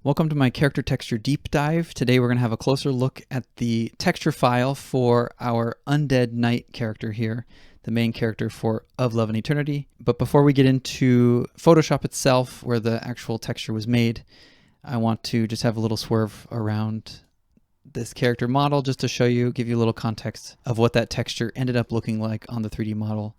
Welcome to my character texture deep dive. Today we're going to have a closer look at the texture file for our Undead Knight character here, the main character for Of Love and Eternity. But before we get into Photoshop itself, where the actual texture was made, I want to just have a little swerve around this character model just to show you, give you a little context of what that texture ended up looking like on the 3D model.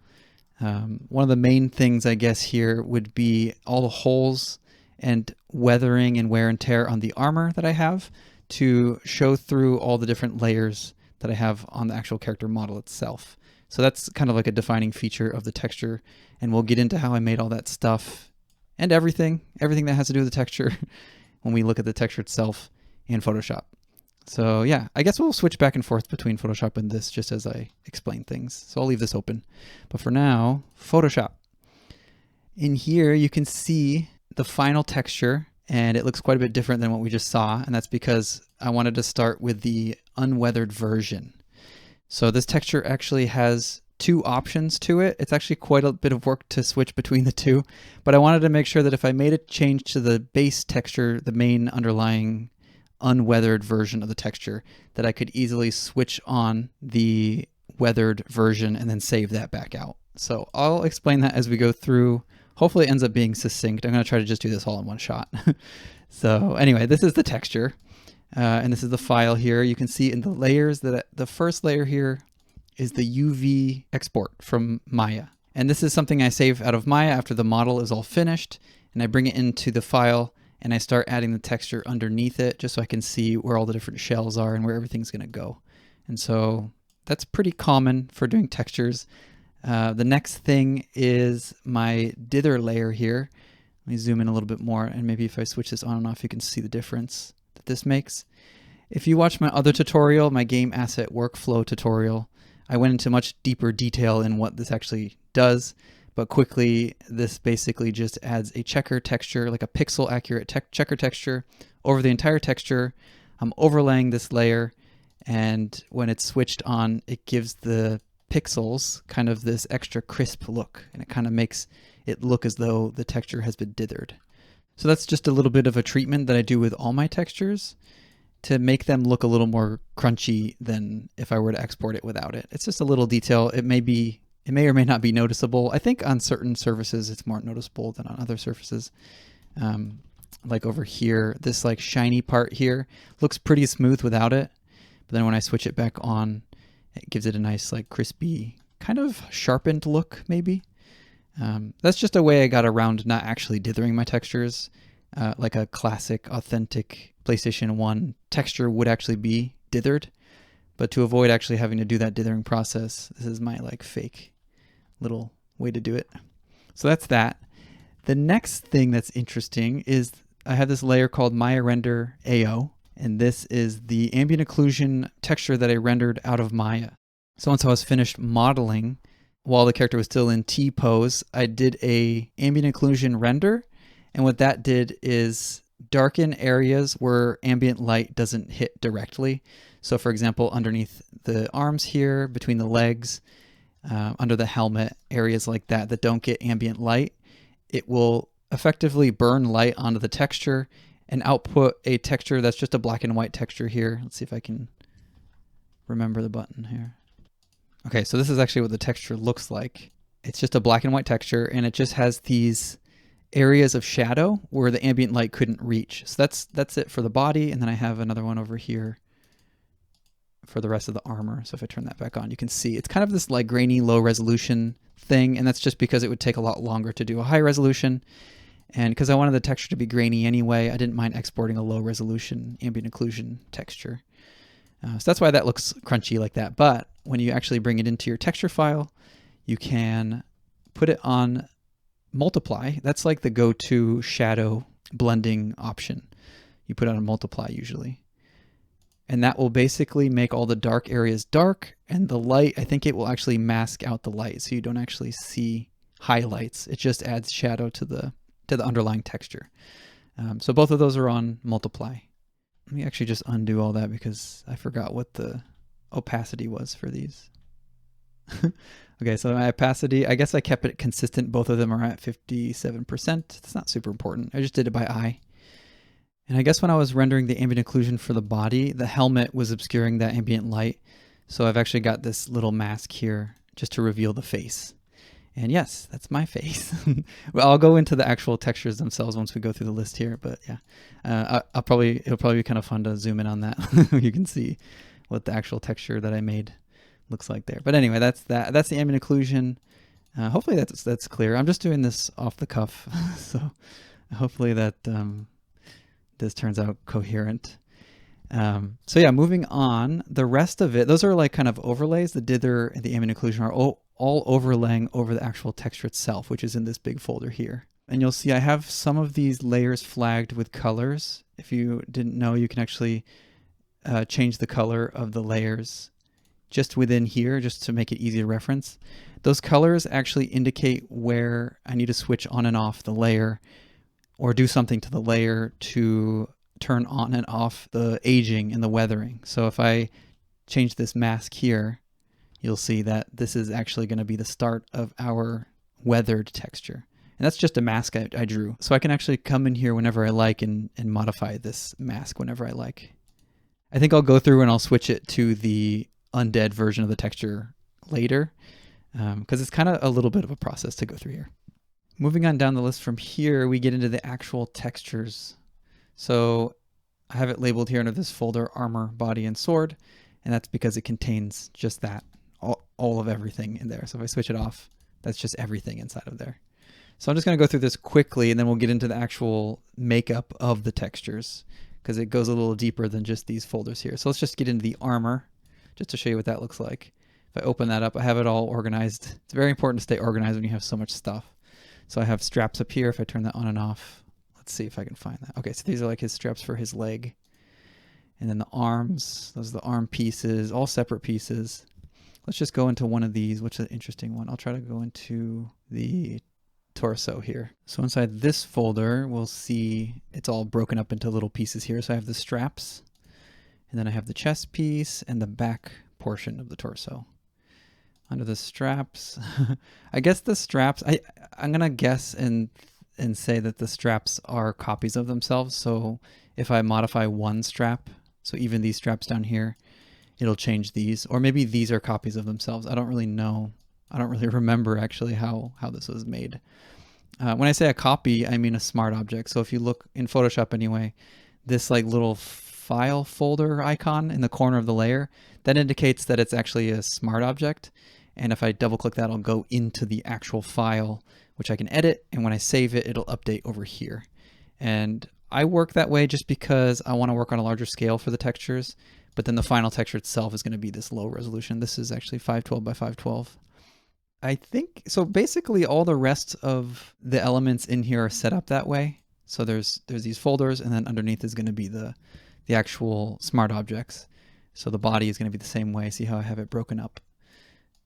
One of the main things, I guess, here would be all the holes and weathering and wear and tear on the armor that I have to show through all the different layers that I have on the actual character model itself. So that's kind of like a defining feature of the texture, and we'll get into how I made all that stuff and everything that has to do with the texture when we look at the texture itself in Photoshop. So yeah, I guess we'll switch back and forth between Photoshop and this just as I explain things. So I'll leave this open. But for now, Photoshop. In here, you can see the final texture, and it looks quite a bit different than what we just saw, and that's because I wanted to start with the unweathered version. So this texture actually has two options to it. It's actually quite a bit of work to switch between the two, but I wanted to make sure that if I made a change to the base texture, the main underlying unweathered version of the texture, that I could easily switch on the weathered version and then save that back out. So I'll explain that as we go through. Hopefully it ends up being succinct. I'm going to try to just do this all in one shot. So anyway, this is the texture, and this is the file here. You can see in the layers that the first layer here is the UV export from Maya. And this is something I save out of Maya after the model is all finished, and I bring it into the file and I start adding the texture underneath it just so I can see where all the different shells are and where everything's going to go. And so that's pretty common for doing textures. The next thing is my dither layer here. Let me zoom in a little bit more, and maybe if I switch this on and off, you can see the difference that this makes. If you watch my other tutorial, my game asset workflow tutorial, I went into much deeper detail in what this actually does, but quickly, this basically just adds a checker texture, like a pixel accurate checker texture over the entire texture. I'm overlaying this layer, and when it's switched on, it gives the pixels kind of this extra crisp look, and it kind of makes it look as though the texture has been dithered. So that's just a little bit of a treatment that I do with all my textures to make them look a little more crunchy than if I were to export it without it. It's just a little detail. It may or may not be noticeable. I think on certain surfaces it's more noticeable than on other surfaces. Like over here, this like shiny part here looks pretty smooth without it, but then when I switch it back on, it gives it a nice, like, crispy, kind of sharpened look, maybe. That's just a way I got around not actually dithering my textures, like a classic, authentic PlayStation 1 texture would actually be dithered. But to avoid actually having to do that dithering process, this is my, like, fake little way to do it. So that's that. The next thing that's interesting is I have this layer called Maya Render AO. And this is the ambient occlusion texture that I rendered out of Maya. So once I was finished modeling, while the character was still in T pose, I did a ambient occlusion render. And what that did is darken areas where ambient light doesn't hit directly. So for example, underneath the arms here, between the legs, under the helmet, areas like that that don't get ambient light, it will effectively burn light onto the texture and output a texture that's just a black and white texture here. Let's see if I can remember the button here. Okay, so this is actually what the texture looks like. It's just a black and white texture, and it just has these areas of shadow where the ambient light couldn't reach. So that's it for the body, and then I have another one over here for the rest of the armor. So if I turn that back on, you can see it's kind of this like grainy, low resolution thing, and that's just because it would take a lot longer to do a high resolution. And because I wanted the texture to be grainy anyway, I didn't mind exporting a low resolution ambient occlusion texture. So that's why that looks crunchy like that. But when you actually bring it into your texture file, you can put it on multiply. That's like the go-to shadow blending option. You put it on multiply usually. And that will basically make all the dark areas dark, and the light, I think it will actually mask out the light so you don't actually see highlights. It just adds shadow to the underlying texture. So both of those are on multiply. Let me actually just undo all that because I forgot what the opacity was for these. Okay, so my opacity, I guess I kept it consistent. Both of them are at 57%. It's not super important. I just did it by eye. And I guess when I was rendering the ambient occlusion for the body, the helmet was obscuring that ambient light. So I've actually got this little mask here just to reveal the face. And yes, that's my face. Well, I'll go into the actual textures themselves once we go through the list here. But yeah, it'll probably be kind of fun to zoom in on that. You can see what the actual texture that I made looks like there. But anyway, that's the ambient occlusion. Hopefully that's clear. I'm just doing this off the cuff, so hopefully that this turns out coherent. So yeah, moving on. The rest of it, those are like kind of overlays. The dither and the ambient occlusion are all overlaying over the actual texture itself, which is in this big folder here. And you'll see I have some of these layers flagged with colors. If you didn't know, you can actually change the color of the layers just within here, just to make it easy to reference. Those colors actually indicate where I need to switch on and off the layer or do something to the layer to turn on and off the aging and the weathering. So if I change this mask here, you'll see that this is actually going to be the start of our weathered texture. And that's just a mask I drew. So I can actually come in here whenever I like and modify this mask whenever I like. I think I'll go through and I'll switch it to the undead version of the texture later, because it's kind of a little bit of a process to go through here. Moving on down the list from here, we get into the actual textures. So I have it labeled here under this folder, armor, body, and sword, and that's because it contains just that, all of everything in there. So if I switch it off, that's just everything inside of there. So I'm just going to go through this quickly, and then we'll get into the actual makeup of the textures, because it goes a little deeper than just these folders here. So let's just get into the armor, just to show you what that looks like. If I open that up, I have it all organized. It's very important to stay organized when you have so much stuff. So I have straps up here. If I turn that on and off, let's see if I can find that. Okay, so these are like his straps for his leg. And then the arms, those are the arm pieces, all separate pieces. Let's just go into one of these, which is an interesting one. I'll try to go into the torso here. So inside this folder, we'll see it's all broken up into little pieces here. So I have the straps, and then I have the chest piece and the back portion of the torso. Under the straps, I guess the straps, I'm going to guess and say that the straps are copies of themselves. So if I modify one strap, so even these straps down here, it'll change these. Or maybe these are copies of themselves. I don't really know. I don't really remember actually how this was made. When I say a copy, I mean a smart object. So if you look in Photoshop anyway, this like little file folder icon in the corner of the layer, that indicates that it's actually a smart object. And if I double click that, I'll go into the actual file, which I can edit. And when I save it, it'll update over here. And I work that way just because I want to work on a larger scale for the textures. But then the final texture itself is going to be this low resolution. This is actually 512 by 512. I think, so basically all the rest of the elements in here are set up that way. So there's these folders, and then underneath is going to be the actual smart objects. So the body is going to be the same way. See how I have it broken up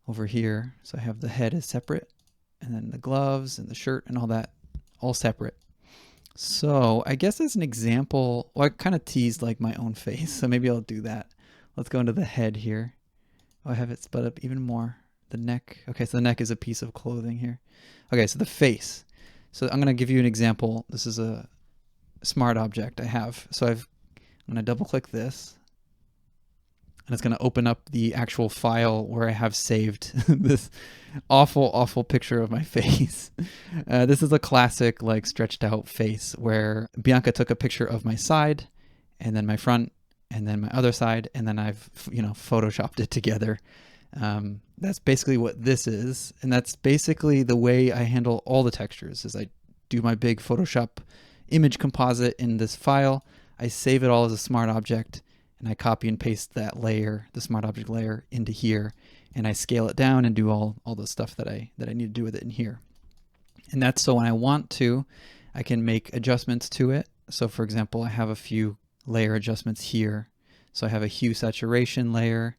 over here? So I have the head is separate, and then the gloves and the shirt and all that, all separate. So I guess as an example, well, I kind of teased like my own face, so maybe I'll do that. Let's go into the head here. Oh, I have it split up even more. The neck. Okay, so the neck is a piece of clothing here. Okay, so the face. So I'm going to give you an example. This is a smart object I have. So I'm going to double click this, and it's going to open up the actual file where I have saved this awful picture of my face. This is a classic like stretched out face where Bianca took a picture of my side, and then my front, and then my other side, and then I've photoshopped it together. That's basically what this is, and that's basically the way I handle all the textures. Is I do my big Photoshop image composite in this file, I save it all as a smart object, and I copy and paste that layer, the smart object layer, into here, and I scale it down and do all the stuff that I need to do with it in here. And that's so when I want to, I can make adjustments to it. So for example, I have a few layer adjustments here. So I have a hue saturation layer.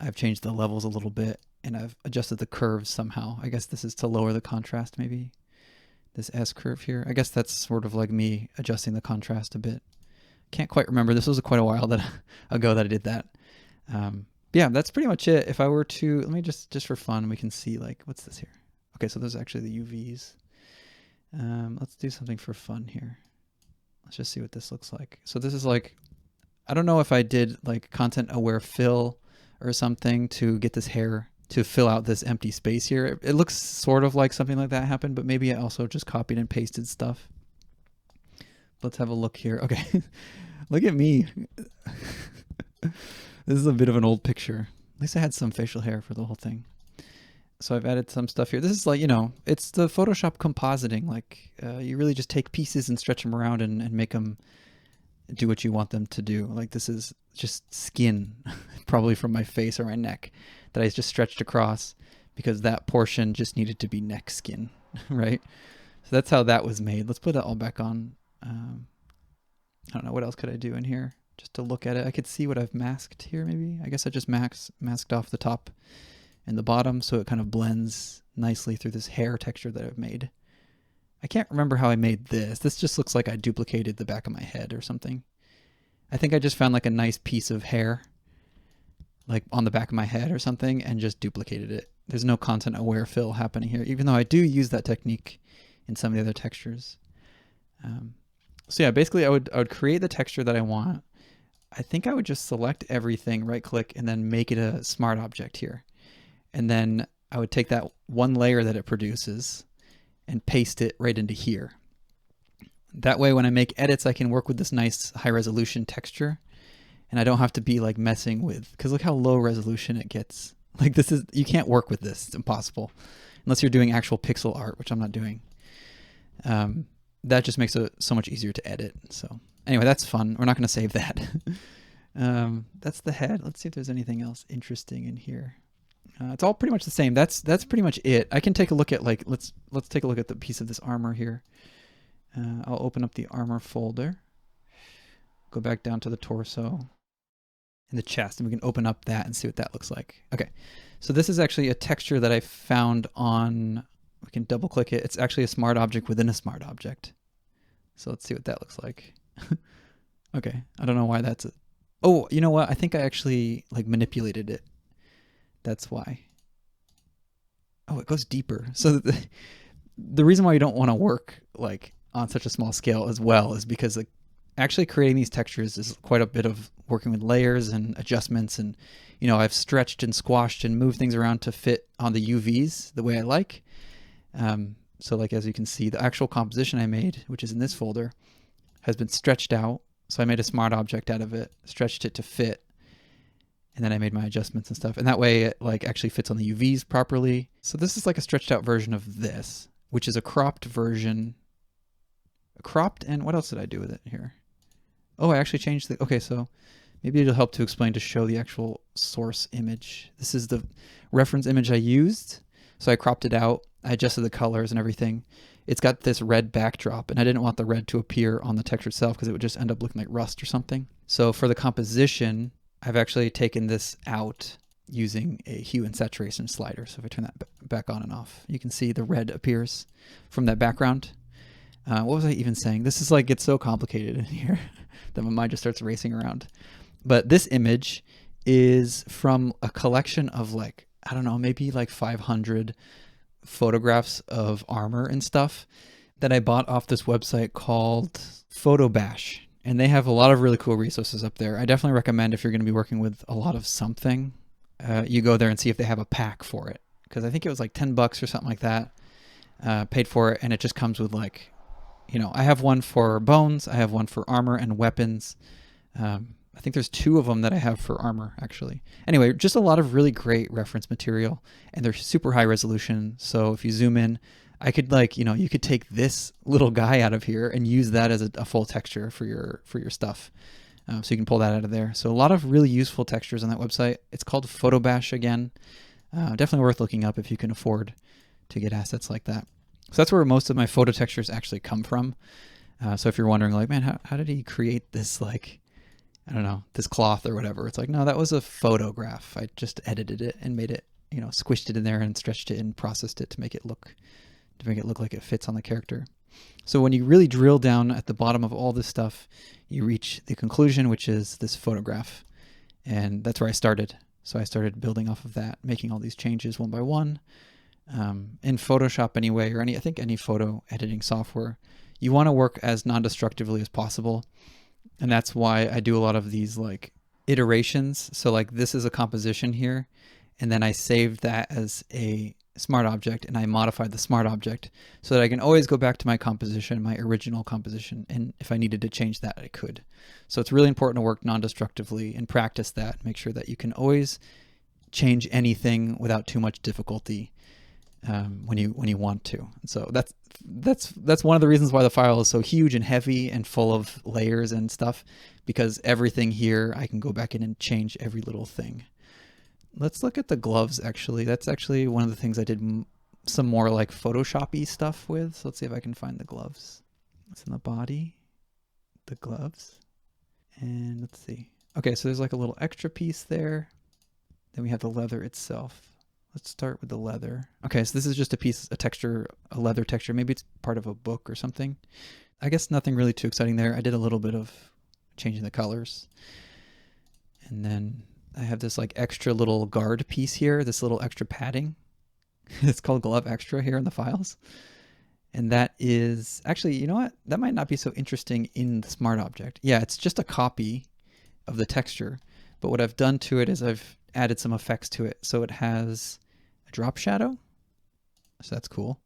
I've changed the levels a little bit, and I've adjusted the curves somehow. I guess this is to lower the contrast, maybe. This S curve here. I guess that's sort of like me adjusting the contrast a bit. Can't quite remember. This was quite a while ago that I did that. Yeah, that's pretty much it. If I were to, let me just for fun, we can see like, what's this here? Okay, so those are actually the UVs. Let's do something for fun here. Let's just see what this looks like. So this is like, I don't know if I did like content aware fill or something to get this hair to fill out this empty space here. It looks sort of like something like that happened, but maybe I also just copied and pasted stuff. Let's have a look here. Okay, look at me. This is a bit of an old picture. At least I had some facial hair for the whole thing. So I've added some stuff here. This is like, you know, it's the Photoshop compositing. Like you really just take pieces and stretch them around and make them do what you want them to do. Like this is just skin, probably from my face or my neck, that I just stretched across because that portion just needed to be neck skin, right? So that's how that was made. Let's put that all back on. I don't know, what else could I do in here just to look at it? I could see what I've masked here maybe. I guess I just masked off the top and the bottom so it kind of blends nicely through this hair texture that I've made. I can't remember how I made this. This just looks like I duplicated the back of my head or something. I think I just found like a nice piece of hair like on the back of my head or something and just duplicated it. There's no content aware fill happening here, even though I do use that technique in some of the other textures. So yeah, basically I would create the texture that I want. I think I would just select everything, right click, and then make it a smart object here. And then I would take that one layer that it produces and paste it right into here. That way when I make edits, I can work with this nice high resolution texture and I don't have to be like messing with, because look how low resolution it gets. Like this is, you can't work with this, it's impossible. Unless you're doing actual pixel art, which I'm not doing. That just makes it so much easier to edit. So anyway, that's fun. We're not going to save that. That's the head. Let's see if there's anything else interesting in here. It's all pretty much the same. That's pretty much it. I can take a look at like, let's take a look at the piece of this armor here. I'll open up the armor folder, go back down to the torso and the chest, and we can open up that and see what that looks like. Okay, so this is actually a texture that I found on, we can double click it. It's actually a smart object within a smart object. So let's see what that looks like. Okay, I don't know why that's it. Oh, you know what? I think I actually like manipulated it. That's why. Oh, it goes deeper. So the reason why you don't want to work like on such a small scale as well is because like actually creating these textures is quite a bit of working with layers and adjustments, and you know, I've stretched and squashed and moved things around to fit on the UVs the way I like. So like, as you can see, the actual composition I made, which is in this folder, has been stretched out. So I made a smart object out of it, stretched it to fit, and then I made my adjustments and stuff. And that way it like actually fits on the UVs properly. So this is like a stretched out version of this, which is a cropped version. Cropped, and what else did I do with it here? Oh, I actually changed the, okay, so maybe it'll help to explain to show the actual source image. This is the reference image I used. So I cropped it out. I adjusted the colors and everything. It's got this red backdrop, and I didn't want the red to appear on the texture itself because it would just end up looking like rust or something. So for the composition, I've actually taken this out using a hue and saturation slider. So if I turn that back on and off, you can see the red appears from that background. What was I even saying? This is like, it's so complicated in here that my mind just starts racing around. But this image is from a collection of like, I don't know, maybe like 500 photographs of armor and stuff that I bought off this website called Photobash. And they have a lot of really cool resources up there. I definitely recommend, if you're going to be working with a lot of something, you go there and see if they have a pack for it. Because I think it was like $10 or something like that. Paid for it, and it just comes with like, you know, I have one for bones, I have one for armor and weapons. I think there's 2 of them that I have for armor, actually. Anyway, just a lot of really great reference material, and they're super high resolution. So if you zoom in, I could like, you know, you could take this little guy out of here and use that as a full texture for your stuff. So you can pull that out of there. So a lot of really useful textures on that website. It's called Photobash again. Definitely worth looking up if you can afford to get assets like that. So that's where most of my photo textures actually come from. So if you're wondering like, man, how did he create this, like, I don't know, this cloth or whatever? It's like, no, that was a photograph. I just edited it and made it, you know, squished it in there and stretched it and processed it to make it look like it fits on the character. So when you really drill down at the bottom of all this stuff, you reach the conclusion, which is this photograph. And that's where I started. So I started building off of that, making all these changes one by one. In Photoshop anyway, or I think any photo editing software, you want to work as non-destructively as possible. And that's why I do a lot of these like iterations. So like this is a composition here, and then I saved that as a smart object and I modified the smart object so that I can always go back to my composition, my original composition. And if I needed to change that, I could. So it's really important to work non-destructively and practice that. Make sure that you can always change anything without too much difficulty when you want to. And so that's one of the reasons why the file is so huge and heavy and full of layers and stuff, because everything here I can go back in and change every little thing. Let's look at the gloves actually. That's actually one of the things I did some more like Photoshop-y stuff with. So let's see if I can find the gloves. It's in the body, the gloves, and let's see. Okay, so there's like a little extra piece there. Then we have the leather itself. Let's start with the leather. Okay, so this is just a piece, a texture, a leather texture. Maybe it's part of a book or something. I guess nothing really too exciting there. I did a little bit of changing the colors. And then I have this like extra little guard piece here, this little extra padding. It's called Glove Extra here in the files. And that is actually, you know what? That might not be so interesting in the smart object. Yeah, it's just a copy of the texture. But what I've done to it is I've added some effects to it. So it has a drop shadow. So that's cool.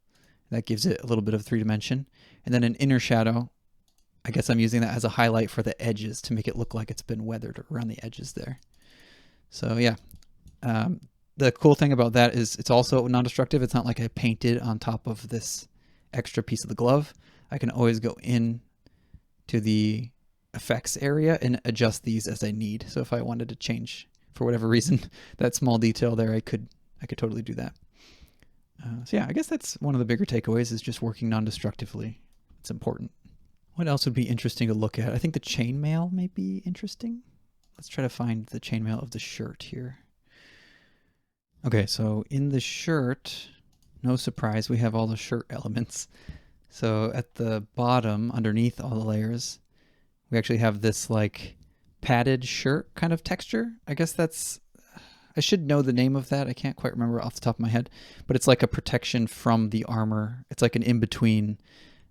That gives it a little bit of 3D. And then an inner shadow. I guess I'm using that as a highlight for the edges to make it look like it's been weathered around the edges there. So yeah, the cool thing about that is it's also non-destructive. It's not like I painted on top of this extra piece of the glove. I can always go in to the effects area and adjust these as I need. So if I wanted to change for whatever reason that small detail there, I could totally do that. So yeah, I guess that's one of the bigger takeaways is just working non-destructively. It's important. What else would be interesting to look at? I think the chainmail may be interesting. Let's try to find the chainmail of the shirt here. Okay, so in the shirt, no surprise, we have all the shirt elements. So at the bottom, underneath all the layers, we actually have this like padded shirt kind of texture. I guess that's, I should know the name of that. I can't quite remember off the top of my head, but it's like a protection from the armor. It's like an in-between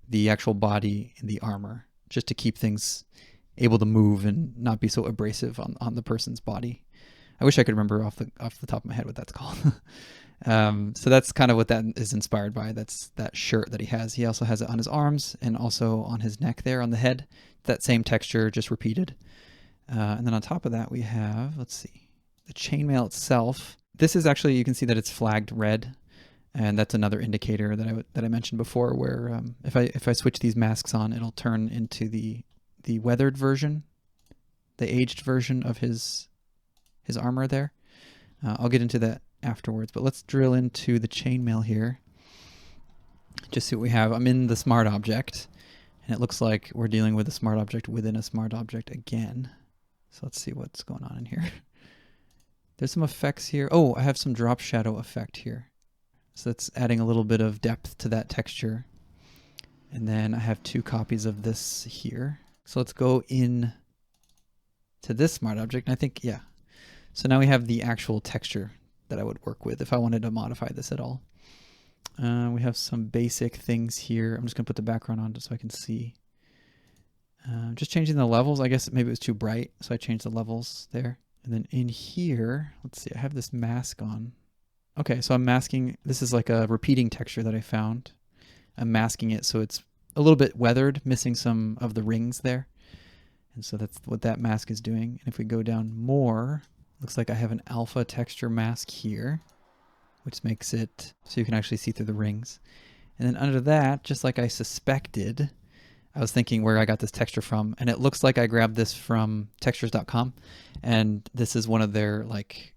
the actual body and the armor, just to keep things able to move and not be so abrasive on the person's body. I wish I could remember off the top of my head what that's called. So that's kind of what that is inspired by. That's that shirt that he has. He also has it on his arms and also on his neck there on the head. That same texture just repeated. And then on top of that we have, let's see, the chainmail itself. This is actually, you can see that it's flagged red. And that's another indicator that I mentioned before, where if I switch these masks on, it'll turn into the weathered version, the aged version of his armor there. I'll get into that afterwards, but let's drill into the chainmail here. Just see what we have. I'm in the smart object, and it looks like we're dealing with a smart object within a smart object again. So let's see what's going on in here. There's some effects here. Oh, I have some drop shadow effect here. So that's adding a little bit of depth to that texture. And then I have 2 copies of this here. So let's go in to this smart object. And I think, yeah. So now we have the actual texture that I would work with if I wanted to modify this at all. We have some basic things here. I'm just going to put the background on just so I can see. Just changing the levels. I guess maybe it was too bright, so I changed the levels there. And then in here, let's see, I have this mask on. Okay, so I'm masking, this is like a repeating texture that I found. I'm masking it so it's a little bit weathered, missing some of the rings there. And so that's what that mask is doing. And if we go down more, looks like I have an alpha texture mask here, which makes it so you can actually see through the rings. And then under that, just like I suspected, I was thinking where I got this texture from, and it looks like I grabbed this from textures.com, and this is one of their like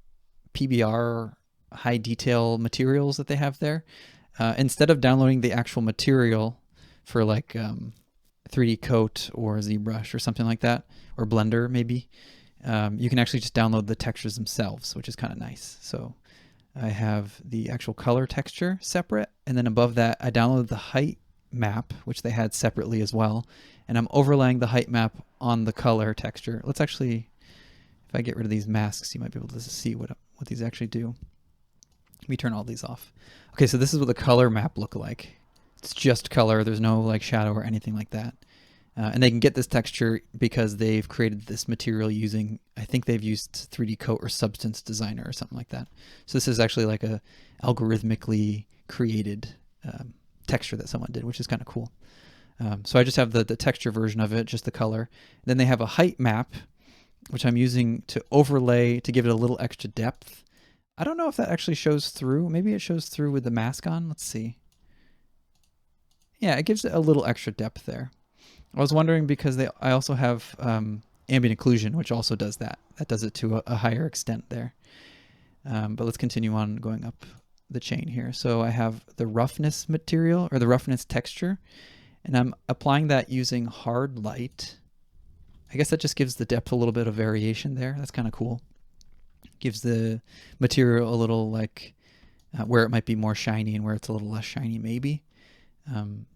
PBR high detail materials that they have there. Instead of downloading the actual material for like 3D Coat or ZBrush or something like that, or Blender maybe, you can actually just download the textures themselves, which is kind of nice. So I have the actual color texture separate, and then above that I downloaded the height map, which they had separately as well, and I'm overlaying the height map on the color texture. Let's actually, if I get rid of these masks, you might be able to see what these actually do. Let me turn all these off. Okay, so this is what the color map look like. It's just color. There's no like shadow or anything like that. And they can get this texture because they've created this material using, I think they've used 3D Coat or Substance Designer or something like that. So this is actually like a algorithmically created texture that someone did, which is kind of cool. So I just have the texture version of it, just the color. Then they have a height map, which I'm using to overlay to give it a little extra depth. I don't know if that actually shows through. Maybe it shows through with the mask on. Let's see. Yeah, it gives it a little extra depth there. I was wondering because I also have ambient occlusion, which also does that. That does it to a higher extent there. But let's continue on going up the chain here. So I have the roughness material or the roughness texture, and I'm applying that using hard light. I guess that just gives the depth a little bit of variation there. That's kind of cool. Gives the material a little like where it might be more shiny and where it's a little less shiny maybe.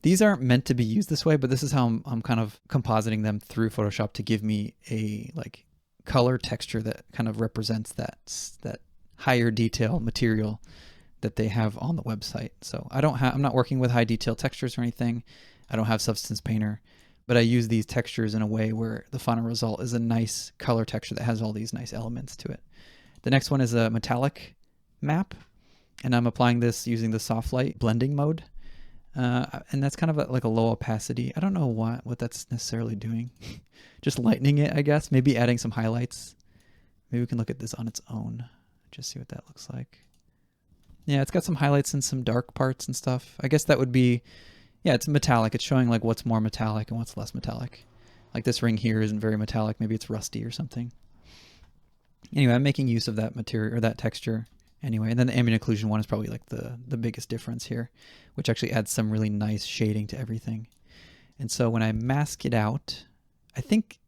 These aren't meant to be used this way, but this is how I'm kind of compositing them through Photoshop to give me a like color texture that kind of represents that higher detail material that they have on the website. So I'm not working with high detail textures or anything. I don't have Substance Painter, but I use these textures in a way where the final result is a nice color texture that has all these nice elements to it. The next one is a metallic map, and I'm applying this using the soft light blending mode. And that's kind of like a low opacity. I don't know what that's necessarily doing. Just lightening it, I guess. Maybe adding some highlights. Maybe we can look at this on its own. Just see what that looks like. Yeah, it's got some highlights and some dark parts and stuff. I guess that would be, yeah, it's metallic. It's showing like what's more metallic and what's less metallic. Like this ring here isn't very metallic. Maybe it's rusty or something. Anyway, I'm making use of that material or that texture. Anyway, and then the ambient occlusion one is probably like the biggest difference here, which actually adds some really nice shading to everything. And so when I mask it out, I think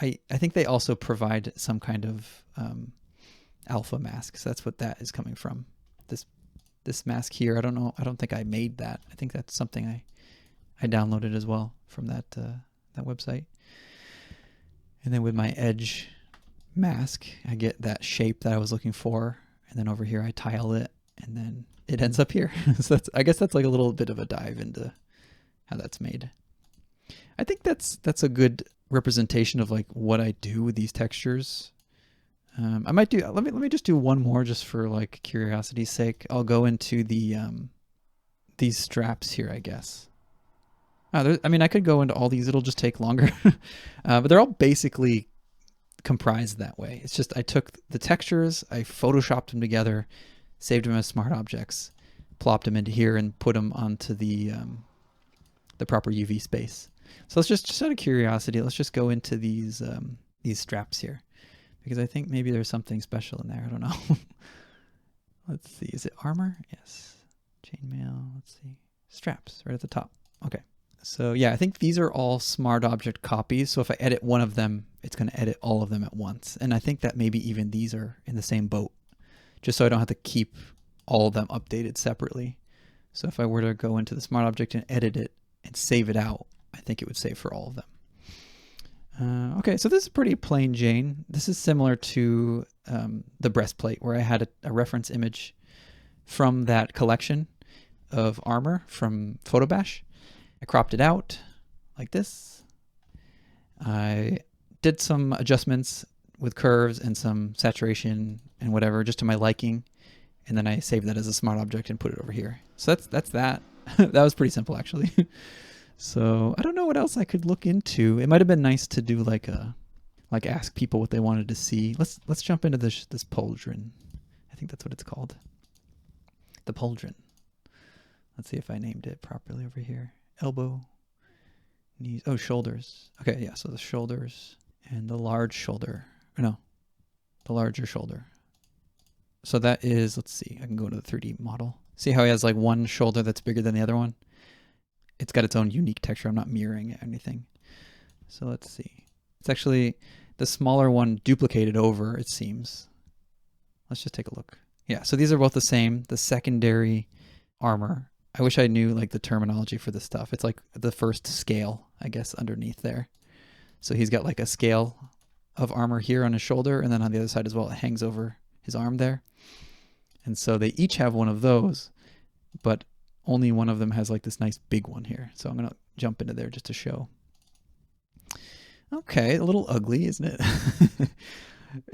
they also provide some kind of alpha mask. So that's what that is coming from. This mask here, I don't know. I don't think I made that. I think that's something I downloaded as well from that website. And then with my edge mask, I get that shape that I was looking for. And then over here I tile it, and then it ends up here. So I guess that's like a little bit of a dive into how that's made. I think that's a good representation of like what I do with these textures. I might do. Let me just do one more just for like curiosity's sake. I'll go into the these straps here, I guess. I mean, I could go into all these. It'll just take longer, but they're all basically comprised that way. It's just I took the textures, I photoshopped them together, saved them as smart objects, plopped them into here, and put them onto the proper UV space. So let's just out of curiosity, let's just go into these straps here, because I think maybe there's something special in there. I don't know. Let's see. Is it armor? Yes. Chainmail. Let's see. Straps right at the top. Okay. So yeah, I think these are all smart object copies. So if I edit one of them, it's going to edit all of them at once. And I think that maybe even these are in the same boat, just so I don't have to keep all of them updated separately. So if I were to go into the smart object and edit it and save it out, I think it would save for all of them. Okay, so this is pretty plain Jane. This is similar to the breastplate, where I had a reference image from that collection of armor from Photobash. I cropped it out like this. I did some adjustments with curves and some saturation and whatever just to my liking, and then I saved that as a smart object and put it over here. So that's that. That was pretty simple actually. So I don't know what else I could look into. It might have been nice to do like ask people what they wanted to see. Let's jump into this pauldron. I think that's what it's called. The pauldron. Let's see if I named it properly over here. Elbow, knees, shoulders. Okay, yeah, so the shoulders and the large shoulder. No, the larger shoulder. So that is, let's see, I can go to the 3D model. See how he has like one shoulder that's bigger than the other one? It's got its own unique texture. I'm not mirroring anything. So let's see. It's actually the smaller one duplicated over, it seems. Let's just take a look. Yeah, so these are both the same. The secondary armor. I wish I knew like the terminology for this stuff. It's like the first scale, I guess, underneath there. So he's got like a scale of armor here on his shoulder, and then on the other side as well, it hangs over his arm there. And so they each have one of those, but only one of them has like this nice big one here. So I'm going to jump into there just to show. Okay, a little ugly, isn't it?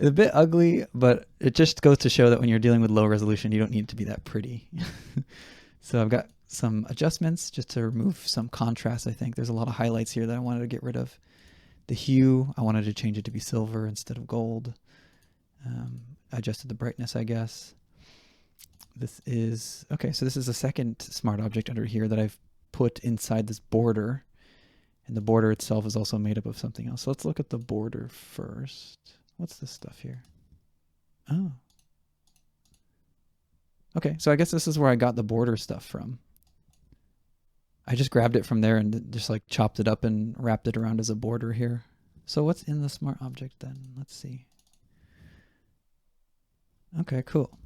A bit ugly, but it just goes to show that when you're dealing with low resolution, you don't need it to be that pretty. So I've got some adjustments just to remove some contrast, I think. There's a lot of highlights here that I wanted to get rid of. The hue, I wanted to change it to be silver instead of gold. I adjusted the brightness, I guess. This is, okay, so this is a second smart object under here that I've put inside this border. And the border itself is also made up of something else. So let's look at the border first. What's this stuff here? Oh. Okay, so I guess this is where I got the border stuff from. I just grabbed it from there and just like chopped it up and wrapped it around as a border here. So what's in the smart object then? Let's see. Okay, cool.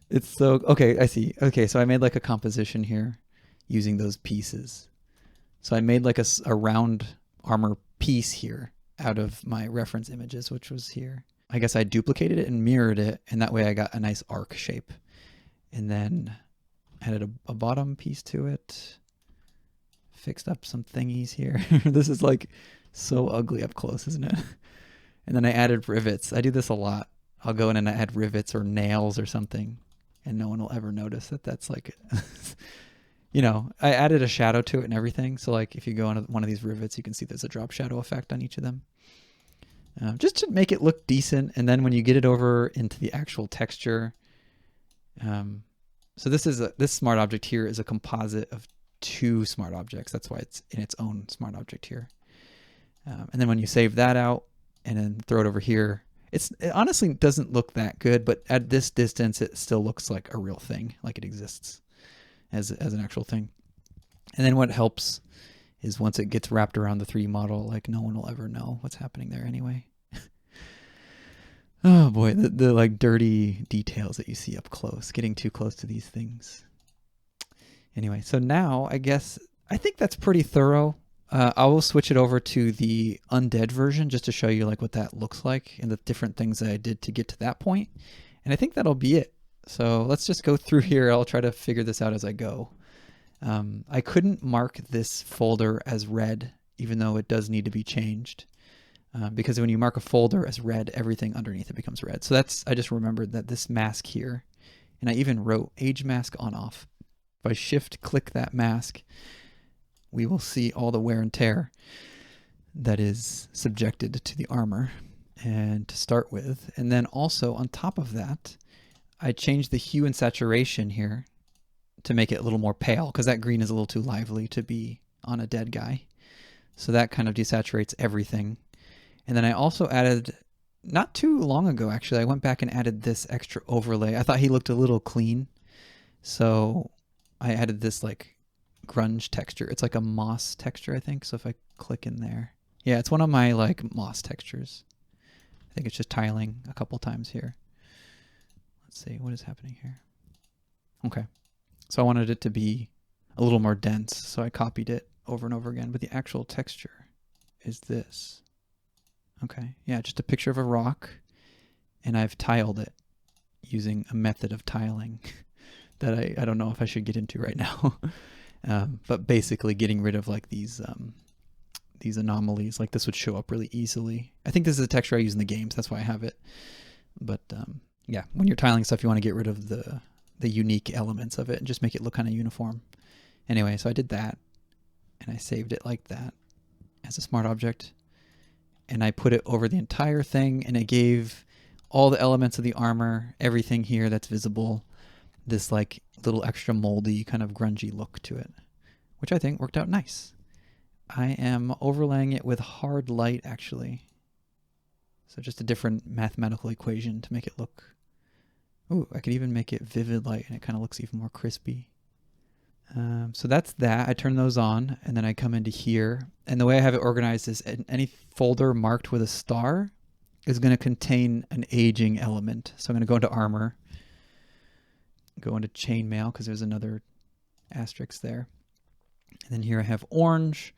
It's so, okay, I see. Okay, so I made like a composition here using those pieces. So I made like a round armor piece here out of my reference images, which was here. I guess I duplicated it and mirrored it, and that way I got a nice arc shape. And then added a bottom piece to it. Fixed up some thingies here. This is like so ugly up close, isn't it? And then I added rivets. I do this a lot. I'll go in and I add rivets or nails or something, and no one will ever notice that that's like, you know, I added a shadow to it and everything. So like if you go on one of these rivets, you can see there's a drop shadow effect on each of them. Just to make it look decent. And then when you get it over into the actual texture, so this smart object here is a composite of two smart objects. That's why it's in its own smart object here. And then when you save that out and then throw it over here, it honestly doesn't look that good, but at this distance, it still looks like a real thing, like it exists as an actual thing. And then what helps is once it gets wrapped around the 3D model, like no one will ever know what's happening there anyway. Oh boy, the like dirty details that you see up close, getting too close to these things. Anyway, so now I think that's pretty thorough. I will switch it over to the undead version just to show you like what that looks like and the different things that I did to get to that point. And I think that'll be it. So let's just go through here. I'll try to figure this out as I go. I couldn't mark this folder as red, even though it does need to be changed. Because when you mark a folder as red, everything underneath it becomes red. So I just remembered that this mask here, and I even wrote age mask on off. If I shift click that mask, we will see all the wear and tear that is subjected to the armor and to start with. And then also on top of that, I changed the hue and saturation here to make it a little more pale because that green is a little too lively to be on a dead guy. So that kind of desaturates everything. And then I also added, not too long ago actually, I went back and added this extra overlay. I thought he looked a little clean. So I added this like grunge texture. It's like a moss texture, I think. So if I click in there, yeah, it's one of my like moss textures. I think it's just tiling a couple times here. Let's see, what is happening here? Okay. So I wanted it to be a little more dense. So I copied it over and over again, but the actual texture is this. Okay. Yeah, just a picture of a rock, and I've tiled it using a method of tiling that I don't know if I should get into right now. But basically getting rid of like these anomalies, like this would show up really easily. I think this is a texture I use in the games. That's why I have it. But yeah, when you're tiling stuff, you want to get rid of the unique elements of it and just make it look kind of uniform. Anyway, so I did that, and I saved it like that as a smart object. And I put it over the entire thing, and it gave all the elements of the armor, everything here that's visible, this like little extra moldy kind of grungy look to it, which I think worked out nice. I am overlaying it with hard light actually. So just a different mathematical equation to make it look, ooh, I could even make it vivid light and it kind of looks even more crispy. So that's that. I turn those on, and then I come into here, and the way I have it organized is any folder marked with a star is going to contain an aging element. So I'm going to go into armor, go into chainmail because there's another asterisk there. And then here I have orange.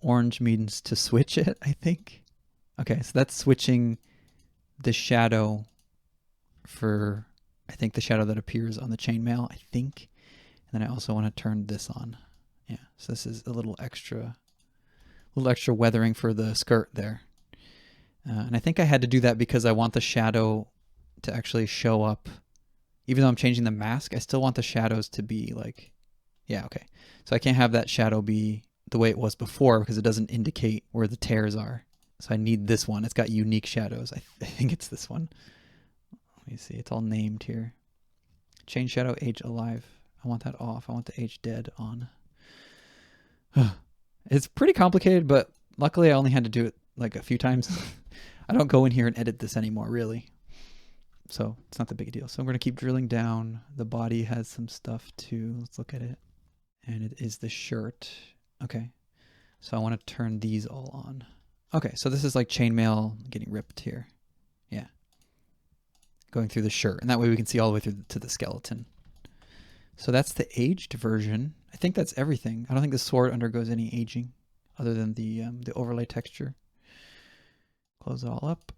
Orange means to switch it, I think. Okay, so that's switching the shadow for, I think the shadow that appears on the chainmail, I think. And then I also want to turn this on. Yeah, so this is a little extra weathering for the skirt there. And I think I had to do that because I want the shadow to actually show up. Even though I'm changing the mask, I still want the shadows to be like, yeah, okay. So I can't have that shadow be the way it was before because it doesn't indicate where the tears are. So I need this one. It's got unique shadows. I think it's this one. Let me see. It's all named here. Change shadow, age alive. I want that off. I want the age dead on. It's pretty complicated, but luckily I only had to do it like a few times. I don't go in here and edit this anymore, really. So it's not the big deal. So I'm going to keep drilling down. The body has some stuff too. Let's look at it. And it is the shirt. Okay. So I want to turn these all on. Okay, so this is like chainmail getting ripped here. Yeah. Going through the shirt. And that way we can see all the way through to the skeleton. So that's the aged version. I think that's everything. I don't think the sword undergoes any aging other than the overlay texture. Close it all up.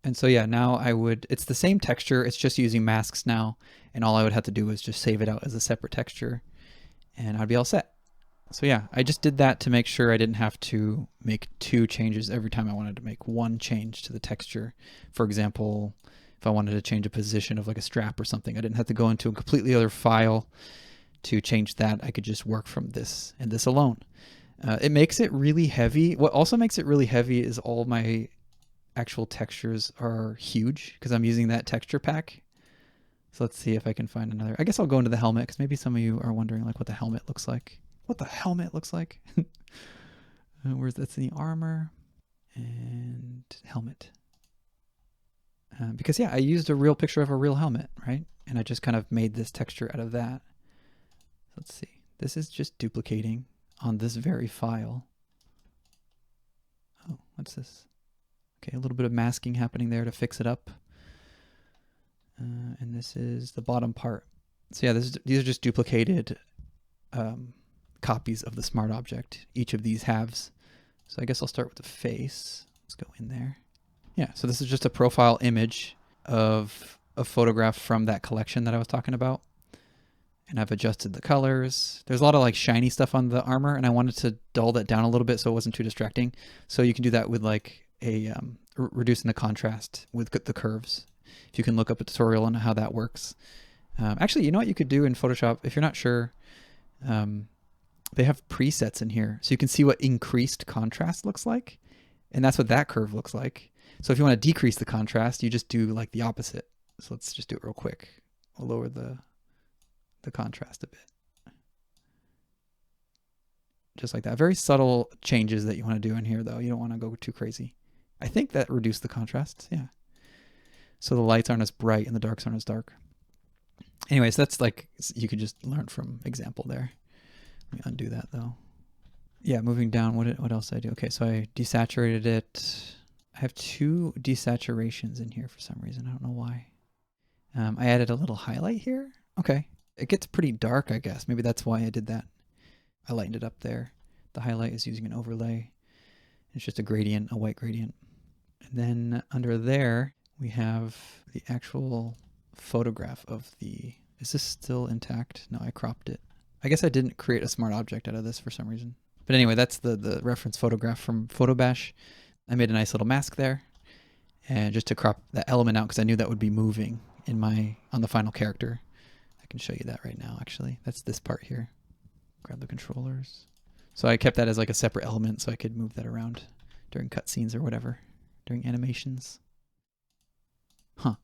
And so yeah, now it's the same texture, it's just using masks now, and all I would have to do is just save it out as a separate texture, and I'd be all set. So yeah, I just did that to make sure I didn't have to make 2 changes every time I wanted to make one change to the texture. For example, if I wanted to change a position of like a strap or something, I didn't have to go into a completely other file to change that. I could just work from this and this alone. It makes it really heavy. What also makes it really heavy is all my actual textures are huge because I'm using that texture pack. So let's see if I can find another. I guess I'll go into the helmet because maybe some of you are wondering like what the helmet looks like. What the helmet looks like. Where's that's in the armor and helmet. Because yeah, I used a real picture of a real helmet, right? And I just kind of made this texture out of that. Let's see. This is just duplicating on this very file. Oh, what's this? Okay, a little bit of masking happening there to fix it up. And this is the bottom part. So yeah, these are just duplicated copies of the smart object, each of these halves. So I guess I'll start with the face. Let's go in there. Yeah, so this is just a profile image of a photograph from that collection that I was talking about. And I've adjusted the colors. There's a lot of like shiny stuff on the armor, and I wanted to dull that down a little bit so it wasn't too distracting. So you can do that with like a reducing the contrast with the curves. If you can look up a tutorial on how that works. Actually, you know what you could do in Photoshop if you're not sure. They have presets in here, so you can see what increased contrast looks like, and that's what that curve looks like. So if you want to decrease the contrast, you just do like the opposite. So let's just do it real quick. We'll lower the contrast a bit. Just like that. Very subtle changes that you want to do in here, though. You don't want to go too crazy. I think that reduced the contrast, yeah. So the lights aren't as bright and the darks aren't as dark. Anyways, that's like, you could just learn from example there. Let me undo that though. Yeah, moving down, what else did I do? Okay, so I desaturated it. I have 2 desaturations in here for some reason. I don't know why. I added a little highlight here. Okay, it gets pretty dark, I guess. Maybe that's why I did that. I lightened it up there. The highlight is using an overlay. It's just a gradient, a white gradient. And then under there, we have the actual photograph of the, is this still intact? No, I cropped it. I guess I didn't create a smart object out of this for some reason. But anyway, that's the reference photograph from Photobash. I made a nice little mask there, and just to crop that element out because I knew that would be moving in on the final character. I can show you that right now, actually. That's this part here. Grab the controllers. So I kept that as like a separate element so I could move that around during cutscenes or whatever, during animations. Huh.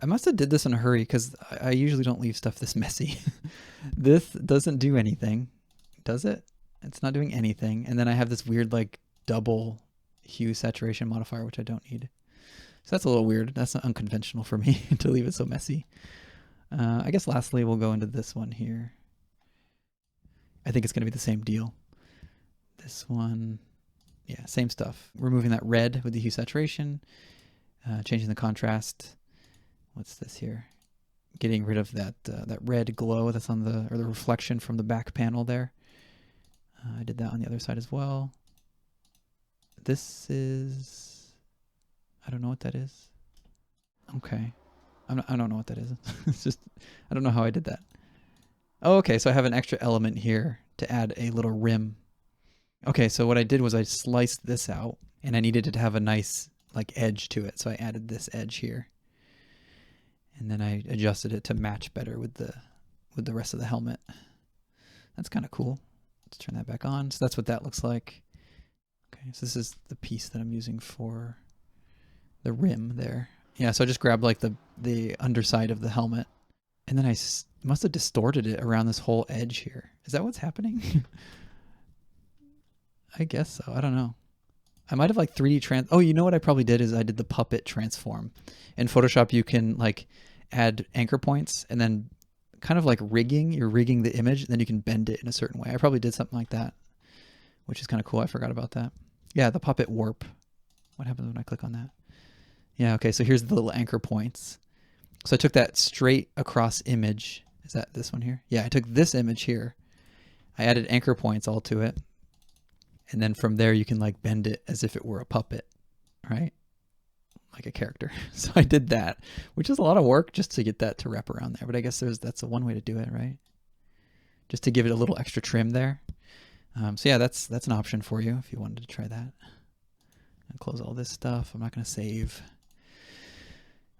I must have did this in a hurry because I usually don't leave stuff this messy. This doesn't do anything, does it? It's not doing anything. And then I have this weird like double hue saturation modifier, which I don't need. So that's a little weird. That's not unconventional for me to leave it so messy. I guess lastly, we'll go into this one here. I think it's going to be the same deal. This one, yeah, same stuff. Removing that red with the hue saturation, changing the contrast. What's this here? Getting rid of that that red glow that's on the reflection from the back panel there. I did that on the other side as well. This is, I don't know what that is. Okay. I don't know what that is. It's just, I don't know how I did that. Oh, okay, so I have an extra element here to add a little rim. Okay, so what I did was I sliced this out, and I needed it to have a nice like edge to it, so I added this edge here. And then I adjusted it to match better with the rest of the helmet. That's kind of cool. Let's turn that back on. So that's what that looks like. Okay, so this is the piece that I'm using for the rim there. Yeah, so I just grabbed like the underside of the helmet, and then I must have distorted it around this whole edge here. Is that what's happening? I guess so. I don't know. I might have like 3D oh, you know what I probably did is I did the puppet transform. In Photoshop, you can like add anchor points and then kind of like rigging. You're rigging the image, and then you can bend it in a certain way. I probably did something like that, which is kind of cool. I forgot about that. Yeah, the puppet warp. What happens when I click on that? Yeah, okay, so here's the little anchor points. So I took that straight across image. Is that this one here? Yeah, I took this image here. I added anchor points all to it. And then from there, you can like bend it as if it were a puppet, right? Like a character. So I did that, which is a lot of work just to get that to wrap around there. But I guess that's one way to do it, right? Just to give it a little extra trim there. So yeah, that's an option for you if you wanted to try that. And close all this stuff. I'm not going to save.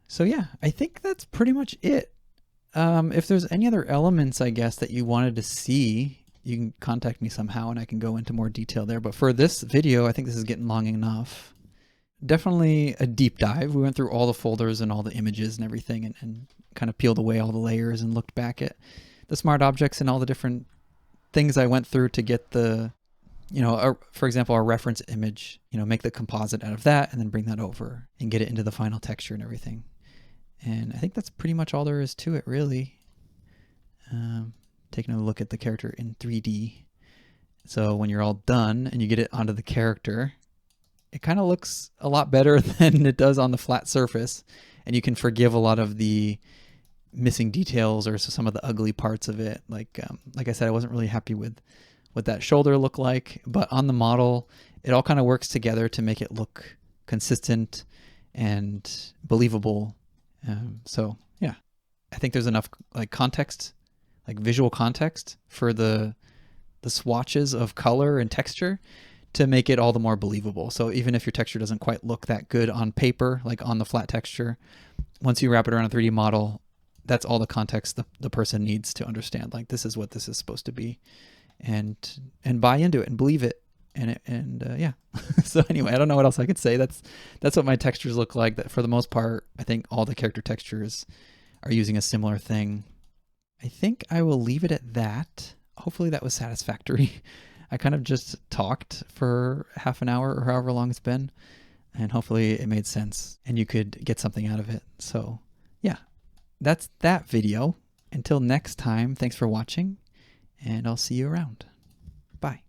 So yeah, I think that's pretty much it. If there's any other elements, I guess, that you wanted to see, you can contact me somehow and I can go into more detail there. But for this video, I think this is getting long enough. Definitely a deep dive. We went through all the folders and all the images and everything and kind of peeled away all the layers and looked back at the smart objects and all the different things I went through to get the, for example, our reference image, make the composite out of that and then bring that over and get it into the final texture and everything. And I think that's pretty much all there is to it, really. Taking a look at the character in 3D. So when you're all done and you get it onto the character, it kind of looks a lot better than it does on the flat surface. And you can forgive a lot of the missing details or some of the ugly parts of it. Like I said, I wasn't really happy with what that shoulder looked like, but on the model, it all kind of works together to make it look consistent and believable. So yeah, I think there's enough like context, like visual context for the swatches of color and texture to make it all the more believable. So even if your texture doesn't quite look that good on paper, like on the flat texture, once you wrap it around a 3D model, that's all the context the person needs to understand. Like, this is what this is supposed to be, and buy into it and believe it. And yeah. So anyway, I don't know what else I could say. That's what my textures look like. That for the most part, I think all the character textures are using a similar thing. I think I will leave it at that. Hopefully that was satisfactory. I kind of just talked for half an hour or however long it's been, and hopefully it made sense and you could get something out of it. So yeah, that's that video. Until next time, thanks for watching, and I'll see you around. Bye.